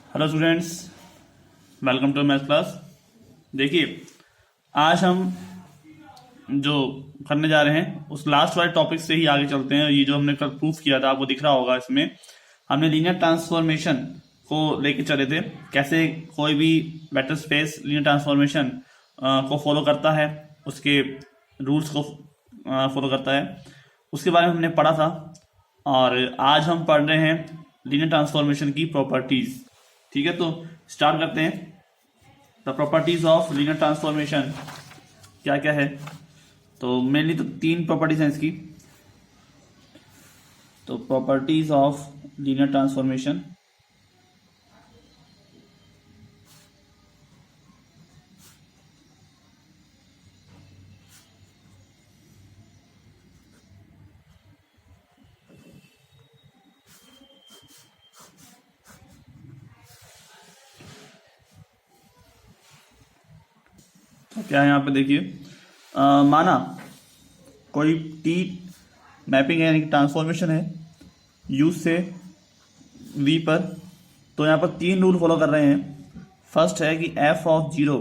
Hello students, welcome to math class. देखिए, आज हम जो करने जा रहे हैं उस लास्ट वाले टॉपिक से ही आगे चलते हैं। ये जो हमने कल प्रूफ किया था, आपको दिख रहा होगा, इसमें हमने लीनियर ट्रांसफॉर्मेशन को लेके चले थे, कैसे कोई भी वेक्टर स्पेस लीनियर ट्रांसफॉर्मेशन को फॉलो करता है, उसके रूल्स को फॉलो करता है, उसके बारे में हमने पढ़ा था। और आज हम पढ़ रहे हैं लीनियर ट्रांसफॉर्मेशन की प्रॉपर्टीज। ठीक है, तो स्टार्ट करते हैं। The properties of linear transformation क्या क्या है। तो मेनली तो तीन प्रॉपर्टीज हैं इसकी। तो प्रॉपर्टीज ऑफ लीनियर ट्रांसफॉर्मेशन, तो क्या है यहाँ पे देखिए, माना कोई टी मैपिंग है, यानी कि ट्रांसफॉर्मेशन है यू से वी पर। तो यहाँ पर तीन रूल फॉलो कर रहे हैं। फर्स्ट है कि एफ ऑफ जीरो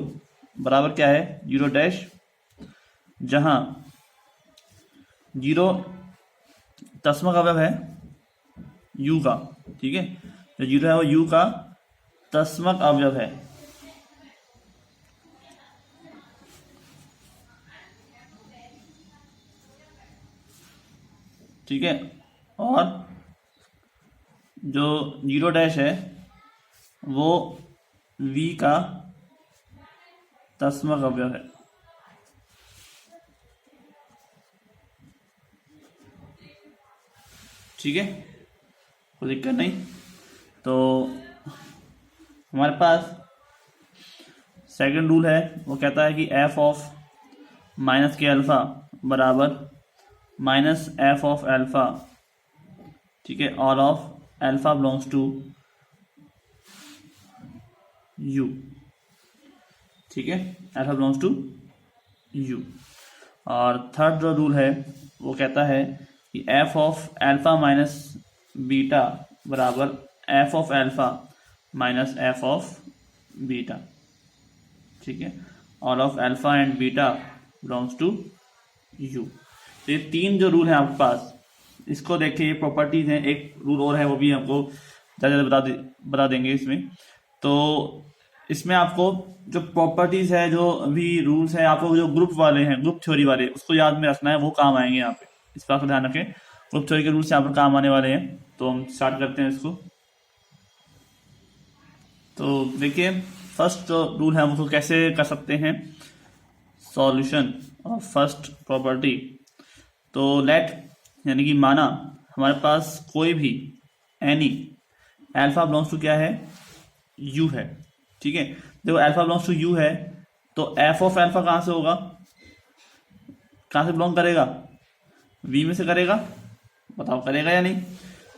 बराबर क्या है, जीरो डैश, जहां जीरो तस्मक अवयव है यू का। ठीक है, जो जीरो है वो यू का तस्मक अवयव है। ठीक है, और जो जीरो डैश है वो वी का तस्मक अवयव है। ठीक है, कोई दिक्कत नहीं। तो हमारे पास सेकंड रूल है, वो कहता है कि एफ ऑफ माइनस के अल्फा बराबर माइनस एफ ऑफ एल्फा। ठीक है, all of alpha belongs to you. ठीक है, एल्फा बिलोंग्स टू यू। और थर्ड जो रूल है वो कहता है कि f of alpha minus beta बराबर f of alpha minus f of beta. ठीक है, all of alpha and beta belongs to you. तो ये तीन जो रूल है आपके पास, इसको देखिए, ये प्रॉपर्टीज हैं। एक रूल और है, वो भी आपको ज़्यादा बता देंगे इसमें। तो इसमें आपको जो प्रॉपर्टीज है, जो भी रूल्स हैं, आपको जो ग्रुप वाले हैं, ग्रुप थ्योरी वाले, उसको याद में रखना है, वो काम आएंगे यहाँ पे। इस बात का ध्यान रखें, ग्रुप थ्योरी के रूल्स यहाँ पर काम आने वाले हैं। तो हम स्टार्ट करते हैं इसको। तो देखिए, फर्स्ट जो रूल है हम उसको कैसे कर सकते हैं, सॉल्यूशन ऑफ फर्स्ट प्रॉपर्टी। तो लेट, यानी कि माना हमारे पास कोई भी एनी अल्फा बिलोंग्स टू क्या है, यू है। ठीक है, देखो अल्फा बिलोंग्स टू यू है, तो एफ ऑफ अल्फा कहां से होगा, कहां से बिलोंग करेगा, वी में से करेगा। बताओ करेगा या नहीं,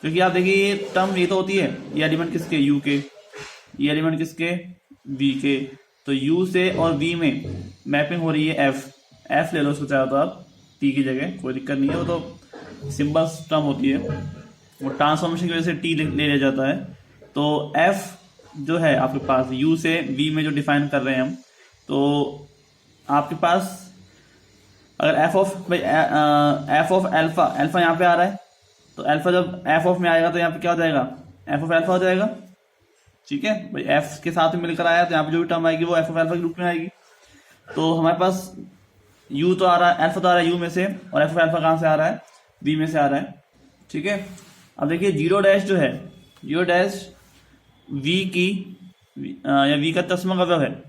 क्योंकि आप देखिए ये टर्म ये तो होती है, ये एलिमेंट किसके, यू के, ये एलिमेंट किसके, वी के। तो यू से और वी में मैपिंग हो रही है एफ। एफ ले लो उसको चाहो तो आप टी की जगह, कोई दिक्कत नहीं है, वो तो सिंपल टर्म होती है, वो ट्रांसफॉर्मेशन की वजह से टी ले लिया जाता है। तो एफ जो है आपके पास यू से वी में जो डिफाइन कर रहे हैं हम, तो आपके पास अगर एफ ऑफ एल्फा, एल्फा यहाँ पे आ रहा है, तो एल्फा जब एफ ऑफ में आएगा तो यहाँ पे क्या हो जाएगा, एफ ऑफ एल्फा हो जाएगा। ठीक है भाई, एफ के साथ में मिलकर आया तो यहाँ पे जो भी टर्म आएगी वो एफ ऑफ एल्फा के रूप में आएगी। तो हमारे पास यू तो आ रहा है, एल्फा तो आ रहा है यू में से, और एफ ऑफ एल्फा कहाँ से आ रहा है, वी में से आ रहा है। ठीक है, अब देखिए जीरो डैश जो है, जीरो डैश वी की या वी का तस्मक अवयव है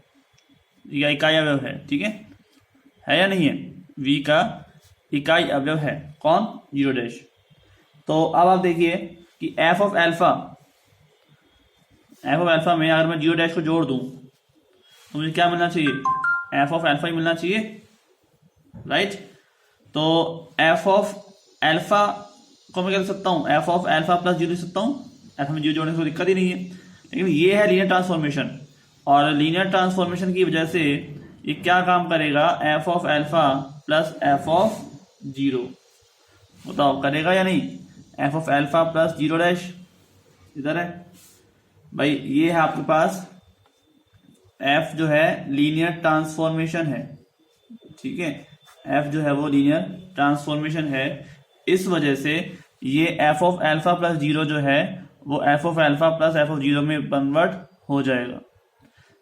या इकाई अवयव है। ठीक है या नहीं है, वी का इकाई अवयव है कौन, जीरो डैश। तो अब आप देखिए कि एफ ऑफ एल्फा में अगर मैं जीरो डैश को जोड़ दूं तो मुझे क्या मिलना चाहिए, एफ ऑफ एल्फा ही मिलना चाहिए, राइट। तो एफ ऑफ एल्फा को मैं क्या लिख सकता हूँ, F of alpha plus zero लिख सकता हूँ। एल्फा में जीरो जोड़ने से कोई दिक्कत ही नहीं है, लेकिन ये है लीनियर ट्रांसफॉर्मेशन, और लीनियर ट्रांसफॉर्मेशन की वजह से ये क्या काम करेगा, F of alpha plus f of zero. बताओ करेगा या नहीं, F of alpha plus zero dash इधर है, भाई ये है आपके पास एफ जो है लीनियर ट्रांसफॉर्मेशन है, ठीक है, एफ जो है वो लीनियर ट्रांसफॉर्मेशन है। इस वजह से ये F of alpha plus zero जो है वो f of alpha plus f of zero में कन्वर्ट हो जाएगा।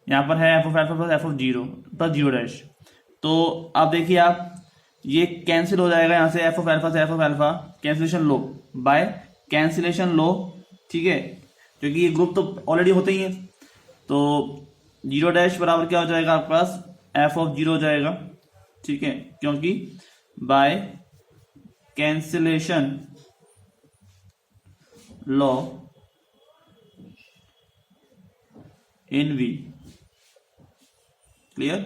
यहाँ पर है f of alpha plus f of zero plus zero dash. तो अब देखिए आप, ये कैंसिल हो जाएगा यहाँ से, एफ ऑफ एल्फा से एफ ऑफ एल्फा कैंसिलेशन लो बाय कैंसिलेशन लो, ठीक है, क्योंकि ये ग्रुप तो ऑलरेडी होते ही है। तो जीरो डैश बराबर क्या हो जाएगा आपके पास, एफ ऑफ जीरो हो जाएगा, ठीक है, क्योंकि by cancellation law in v. Clear?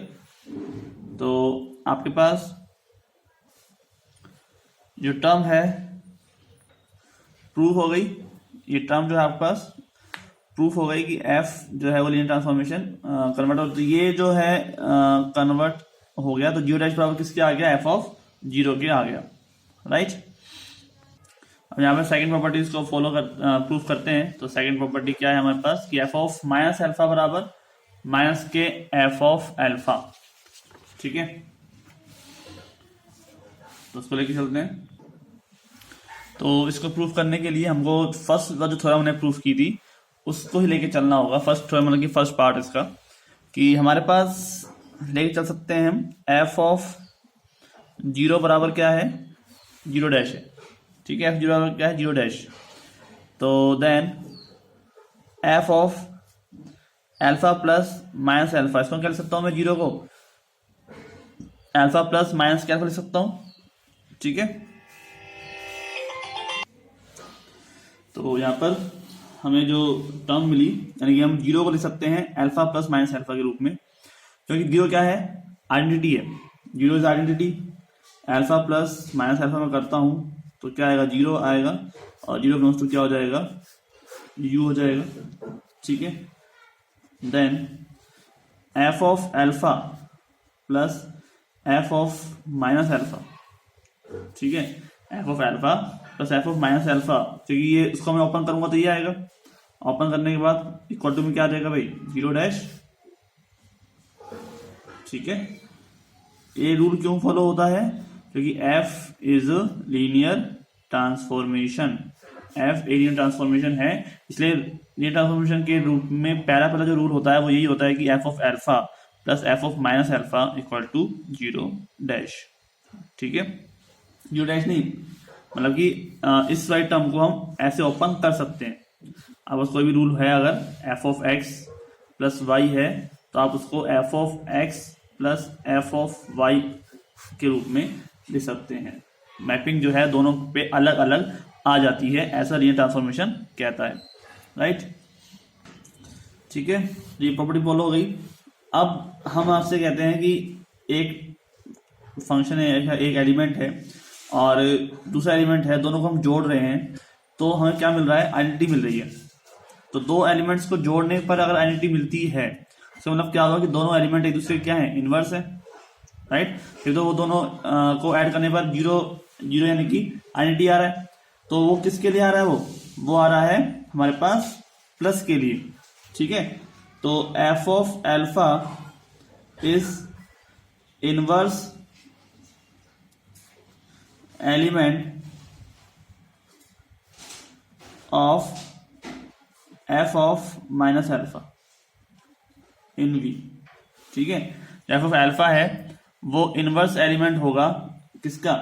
तो आपके पास जो टर्म है प्रूफ हो गई, ये टर्म जो है आपके पास प्रूफ हो गई कि एफ जो है वो लीनियर ट्रांसफॉर्मेशन कन्वर्ट हो, तो ये जो है कन्वर्ट हो गया। तो जीरो डैश बराबर किसके आ गया, एफ ऑफ जीरो के आ गया, राइट। अब यहाँ पे सेकंड प्रॉपर्टीज को फॉलो कर प्रूफ करते हैं। तो सेकंड प्रॉपर्टी क्या है हमारे पास कि एफ ऑफ माइनस एल्फा बराबर माइनस के एफ ऑफ एल्फा, ठीक है। तो उसको लेके चलते हैं। तो इसको प्रूफ करने के लिए हमको फर्स्ट जो थ्योरम हमने प्रूफ की थी उसको ही लेके चलना होगा। फर्स्ट थ्योरम मतलब कि फर्स्ट पार्ट इसका कि हमारे पास लेके चल सकते हैं हम एफ ऑफ जीरो बराबर क्या है, जीरो डैश है, ठीक है, एफ जीरो बराबर क्या है, जीरो डैश। तो then f of alpha plus minus alpha, इसको क्या लिख सकता हूँ मैं, जीरो को एल्फा प्लस माइनस क्या लिख सकता हूँ, ठीक है। तो यहाँ पर हमें जो टर्म मिली यानी कि हम जीरो को लिख सकते हैं अल्फा प्लस माइनस अल्फा के रूप में, क्योंकि जीरो क्या है, आइडेंटिटी है, zero is identity. Alpha plus minus alpha में करता हूँ तो क्या आएगा, जीरो आएगा, और जीरो बिलोंग्स टू क्या हो जाएगा, यू हो जाएगा, ठीक है। Then f of alpha plus f of minus alpha, ठीक है, f of alpha plus f of minus alpha, क्योंकि ये इसको मैं ओपन करूंगा तो ये आएगा, ओपन करने के बाद इक्वल टू में क्या आ जाएगा भाई, जीरो डैश, ठीक है। ये रूल क्यों फॉलो होता है, क्योंकि F is linear transformation, F linear transformation है, इसलिए लीनियर ट्रांसफॉर्मेशन के रूप में पहला जो रूल होता है वो यही होता है कि f of alpha plus f of minus alpha equal to zero dash, ठीक है। जीरो डैश नहीं, मतलब कि इस वाली टर्म को हम ऐसे ओपन कर सकते हैं। अब उसको कोई भी रूल है, अगर f of x plus y है तो आप उसको f of x plus f of y के रूप में लिख सकते हैं। मैपिंग जो है दोनों पे अलग अलग आ जाती है, ऐसा लीनियर ट्रांसफॉर्मेशन कहता है, राइट, ठीक है। ये प्रॉपर्टी फॉलो हो गई। अब हम आपसे कहते हैं कि एक फंक्शन है, एक एलिमेंट है और दूसरा एलिमेंट है, दोनों को हम जोड़ रहे हैं तो हमें क्या मिल रहा है, आइडेंटिटी मिल रही है। तो दो एलिमेंट्स को जोड़ने पर अगर आइडेंटिटी मिलती है तो मतलब क्या होगा कि दोनों एलिमेंट एक दूसरे क्या है, इनवर्स है, राइट। फिर तो वो दोनों को ऐड करने पर जीरो जीरो यानी कि आइडेंटिटी आ रहा है। तो वो किसके लिए आ रहा है, वो आ रहा है हमारे पास प्लस के लिए, ठीक है। तो f of alpha is inverse element of f of minus alpha in v, ठीक है। एफ ऑफ एल्फा है वो इनवर्स एलिमेंट होगा किसका,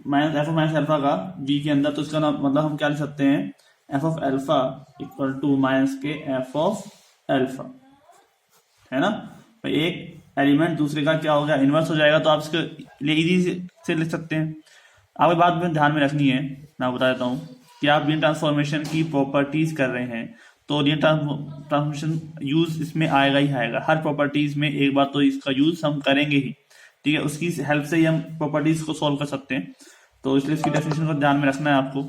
minus f of minus alpha का वी के अंदर। तो इसका मतलब हम क्या लिख सकते हैं, f of alpha equal to minus के एफ ऑफ एल्फा, है ना। तो एक एलिमेंट दूसरे का क्या हो गया, इनवर्स हो जाएगा। तो आप इसके लिए इजी से लिख सकते हैं। आपको बात में ध्यान में रखनी है, मैं बता देता हूँ कि आप लीनियर ट्रांसफॉर्मेशन की प्रॉपर्टीज कर रहे हैं तो लीनियर ट्रांसफॉर्मेशन यूज इसमें आएगा ही आएगा। हर प्रॉपर्टीज में एक बार तो इसका यूज हम करेंगे ही, ठीक है। उसकी हेल्प से ही हम प्रॉपर्टीज को सॉल्व कर सकते हैं। तो इसलिए इसकी डेफिनेशन को ध्यान में रखना है आपको,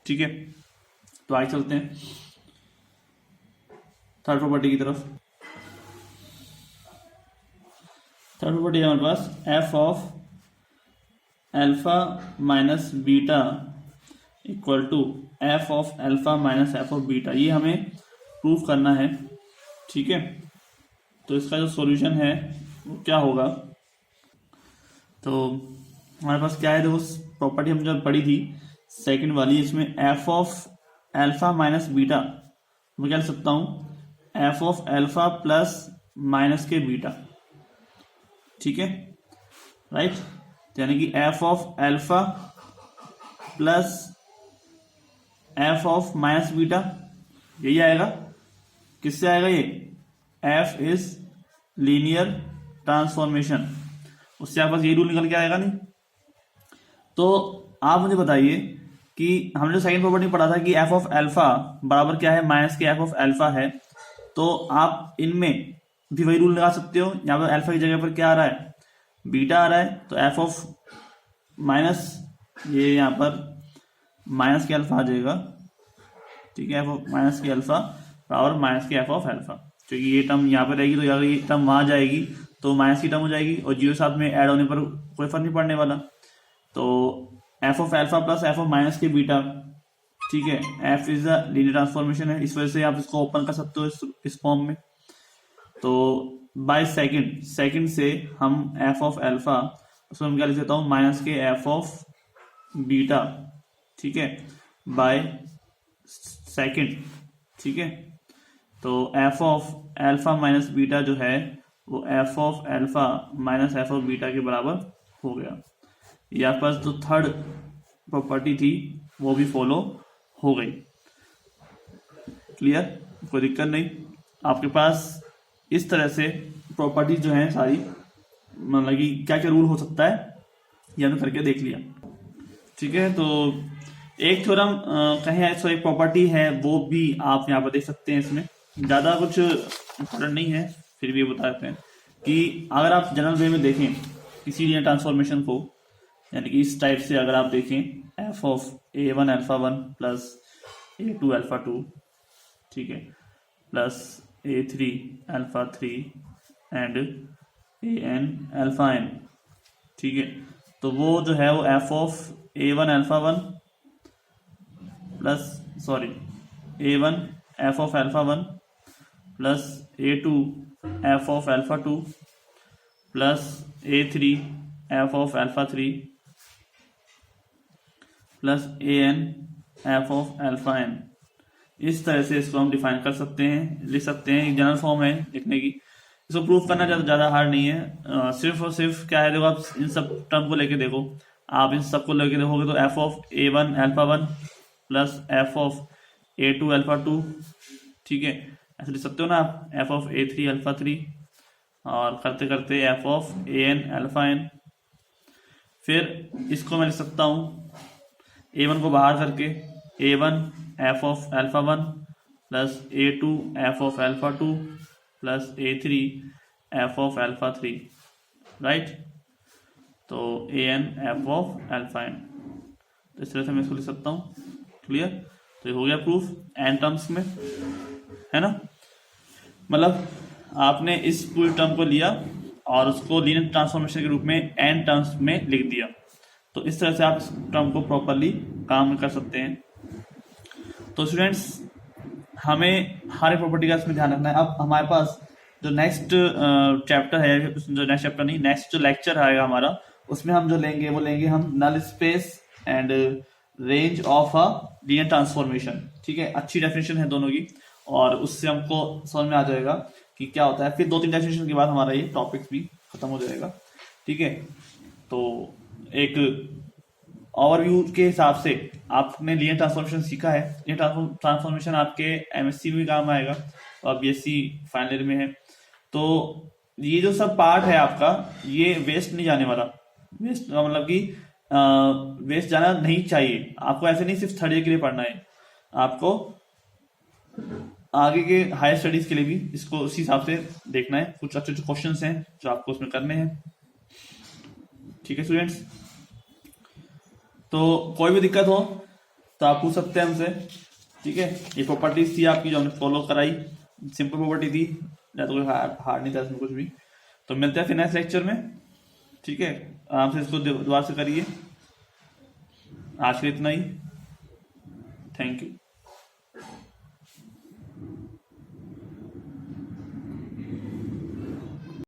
ठीक है। तो आगे चलते हैं थर्ड प्रॉपर्टी की तरफ। थर्ड प्रॉपर्टी है हमारे पास f of alpha minus beta equal to f of alpha minus f of beta. ये हमें प्रूफ करना है, ठीक है। तो इसका जो सॉल्यूशन है वो क्या होगा, तो हमारे पास क्या है, देखो प्रॉपर्टी हम जब पढ़ी थी सेकंड वाली, इसमें F of alpha minus beta, मैं क्या लिख सकता हूं, F of alpha plus minus के बीटा, ठीक है, राइट। यानी कि f of alpha plus f of minus beta, यही आएगा। किससे आएगा ये, एफ इज लीनियर ट्रांसफॉर्मेशन, उससे आपके पास यही रूल निकल के आएगा नहीं। तो आप मुझे बताइए कि हमने जो सेकंड प्रॉपर्टी पढ़ा था कि एफ ऑफ एल्फा बराबर क्या है, माइनस के एफ ऑफ एल्फा है, तो आप इनमें भी वही रूल लगा सकते हो। यहाँ पर एल्फा की जगह पर क्या आ रहा है, बीटा आ रहा है, तो एफ ऑफ माइनस, ये यहाँ पर माइनस के अल्फा आ जाएगा, ठीक है, एफ ऑफ माइनस के अल्फा बराबर माइनस के एफ ऑफ एल्फा, क्योंकि ये टर्म यहाँ पर रहेगी तो यहाँ ये टर्म वहां जाएगी तो माइनस की टर्म हो जाएगी, और जीरो साथ में ऐड होने पर कोई फर्क नहीं पड़ने वाला। तो f of alpha plus f of minus के बीटा, ठीक है, F is a linear transformation है, इस वजह से आप इसको ओपन कर सकते हो इस फॉर्म में। तो बाय सेकंड से हम एफ ऑफ एल्फा, उसमें हम क्या लिख देता हूँ, माइनस के एफ ऑफ बीटा, ठीक है, बाय सेकंड, ठीक है। तो f of alpha minus beta जो है वो f of alpha minus f of beta के बराबर हो गया। ये आपके पास जो थर्ड प्रॉपर्टी थी वो भी फॉलो हो गई। क्लियर, कोई दिक्कत नहीं। आपके पास इस तरह से प्रॉपर्टीज जो हैं सारी, मतलब कि क्या क्या रूल हो सकता है ये हमने करके देख लिया, ठीक है। तो एक थ्योरम कहें सो एक प्रॉपर्टी है, वो भी आप यहाँ पर देख सकते हैं। इसमें ज़्यादा कुछ इम्पोर्टेंट नहीं है, फिर भी ये बता देते हैं कि अगर आप जनरल वे में देखें किसी लीनियर ट्रांसफॉर्मेशन को, यानी कि इस टाइप से अगर आप देखें, f of a one alpha one plus a two alpha two, ठीक है, plus a three alpha three and a n alpha n, ठीक है। तो वो जो है वो f of a one alpha one plus a one f of alpha one plus a two f of alpha two plus a three f of alpha three plus a n f of alpha n. इस तरह से इसको हम define कर सकते हैं, लिख सकते हैं। जनरल फॉर्म है लिखने की, इसको प्रूफ करना ज़्यादा हार्ड नहीं है। सिर्फ और सिर्फ क्या है, देखो आप इन सब टर्म को लेके देखो, आप इन सब को लेके देखोगे तो f of a one alpha one plus f of a two alpha two, ठीक है, ऐसे लिख सकते हो ना आप, f of a three alpha three, और करते करते f of a n alpha n. फिर इसको मैं लिख सकता हूँ ए वन को बाहर करके, a one f of alpha one plus a two f of alpha two plus a three f of alpha three, right. तो a n f of alpha n, तो इस तरह से मैं इसको लिख सकता हूँ। क्लियर, तो ये हो गया प्रूफ एन टर्म्स में, है ना। मतलब आपने इस पूरी टर्म को लिया और उसको लीनियर ट्रांसफॉर्मेशन के रूप में एन टर्म्स में लिख दिया। तो इस तरह से आप इस टर्म को प्रॉपरली काम कर सकते हैं। तो स्टूडेंट्स, हमें हर एक प्रॉपर्टी का इसमें ध्यान रखना है। अब हमारे पास जो नेक्स्ट चैप्टर है, जो नेक्स्ट चैप्टर नहीं, नेक्स्ट जो लेक्चर आएगा हमारा, उसमें हम जो लेंगे वो लेंगे हम null space and range of a linear transformation, ठीक है। अच्छी डेफिनेशन है दोनों की, और उससे हमको समझ में आ जाएगा कि क्या होता है। फिर 2-3 डेफिनेशन के बाद हमारा ये टॉपिक भी खत्म हो जाएगा, ठीक है। तो एक ओवरव्यू के हिसाब से आपने लीनियर ट्रांसफॉर्मेशन सीखा है। लीनियर ट्रांसफॉर्मेशन आपके एमएससी में भी काम आएगा और बीएससी फाइनल ईयर में है। तो ये जो सब पार्ट है आपका, ये वेस्ट नहीं जाने वाला। वेस्ट मतलब कि वेस्ट जाना नहीं चाहिए आपको। ऐसे नहीं सिर्फ थर्ड ईयर के लिए पढ़ना है, आपको आगे के हायर स्टडीज के लिए भी इसको उसी हिसाब से देखना है। कुछ अच्छे क्वेश्चंस हैं जो आपको उसमें करने हैं, ठीक है स्टूडेंट्स। तो कोई भी दिक्कत हो तो आप पूछ सकते हैं हमसे, ठीक है। ये प्रॉपर्टीज थी आपकी जो हमने फॉलो कराई, सिंपल प्रॉपर्टी थी, या तो कोई हार्ड नहीं था इसमें कुछ भी। तो मिलते हैं फिर नेक्स्ट लेक्चर में, ठीक है। आराम से इसको दोबारा से करिए। आज के इतना ही, थैंक यू।